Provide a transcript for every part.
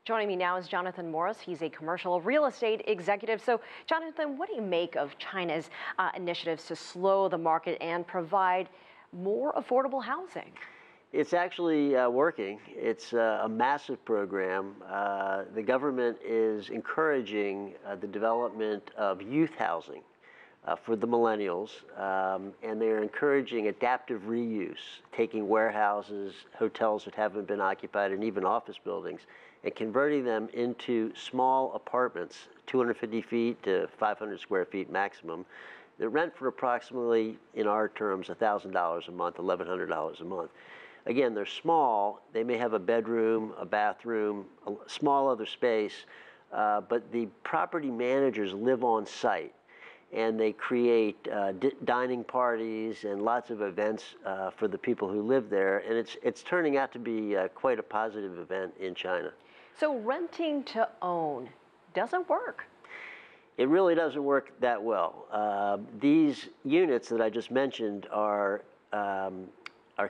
Joining me now is Jonathan Morris. He's a commercial real estate executive. So, Jonathan, what do you make of China's initiatives to slow the market and provide more affordable housing? It's actually working. It's a massive program. The government is encouraging the development of youth housing for the millennials, and they're encouraging adaptive reuse, taking warehouses, hotels that haven't been occupied, and even office buildings, and converting them into small apartments, 250 feet to 500 square feet maximum, that rent for approximately, in our terms, $1,000 a month, $1,100 a month. Again, they're small. They may have a bedroom, a bathroom, a small other space, but the property managers live on site, and they create dining parties and lots of events for the people who live there, and it's turning out to be quite a positive event in China. So renting to own doesn't work. It really doesn't work that well. These units that I just mentioned are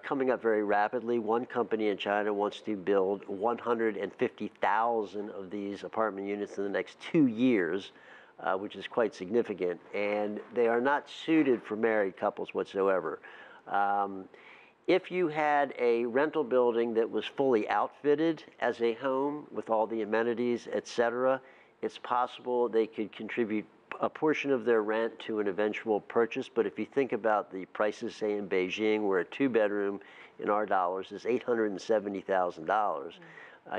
coming up very rapidly. One company in China wants to build 150,000 of these apartment units in the next 2 years, which is quite significant, and they are not suited for married couples whatsoever. If you had a rental building that was fully outfitted as a home with all the amenities, etc., it's possible they could contribute a portion of their rent to an eventual purchase. But if you think about the prices, say in Beijing, where a 2-bedroom in our dollars is $870,000,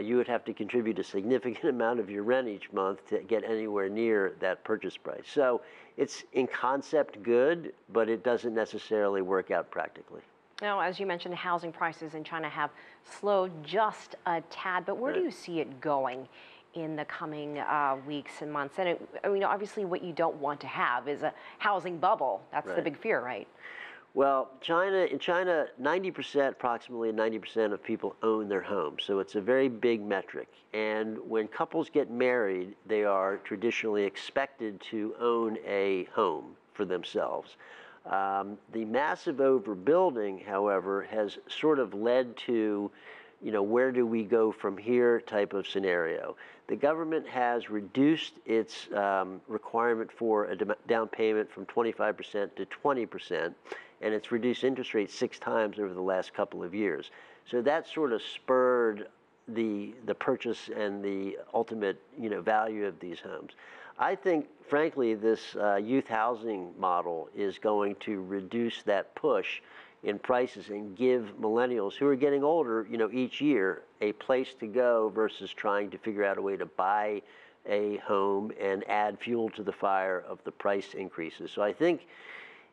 you would have to contribute a significant amount of your rent each month to get anywhere near that purchase price. So it's in concept good, but it doesn't necessarily work out practically. Now, as you mentioned, housing prices in China have slowed just a tad, but where do you see it going in the coming weeks and months? And I mean, obviously what you don't want to have is a housing bubble. That's the big fear, right? Well, in China, 90%, approximately 90% of people own their home. So it's a very big metric. And when couples get married, they are traditionally expected to own a home for themselves. The massive overbuilding, however, has sort of led to, where do we go from here type of scenario. The government has reduced its requirement for a down payment from 25% to 20%, and it's reduced interest rates 6 times over the last couple of years. So that sort of spurred the purchase and the ultimate value of these homes. I think, frankly, this youth housing model is going to reduce that push in prices and give millennials who are getting older, each year, a place to go versus trying to figure out a way to buy a home and add fuel to the fire of the price increases. So I think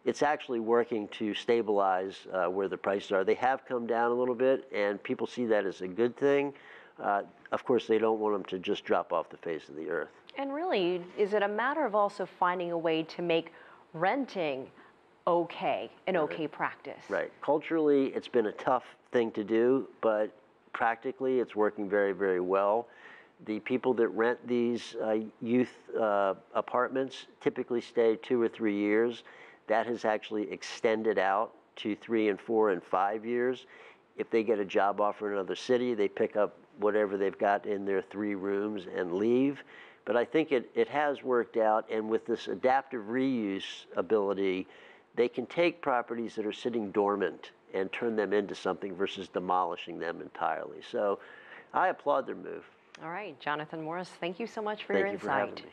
it's actually working to stabilize where the prices are. They have come down a little bit, and people see that as a good thing. Of course, they don't want them to just drop off the face of the earth. And really, is it a matter of also finding a way to make renting an okay practice? Right. Culturally, it's been a tough thing to do, but practically, it's working very, very well. The people that rent these youth apartments typically stay 2 or 3 years. That has actually extended out to 3 and 4 and 5 years. If they get a job offer in another city, they pick up whatever they've got in their 3 rooms and leave. But I think it has worked out, and with this adaptive reuse ability, they can take properties that are sitting dormant and turn them into something versus demolishing them entirely. So I applaud their move. All right, Jonathan Morris, thank you so much for your insight. Thank you for having me.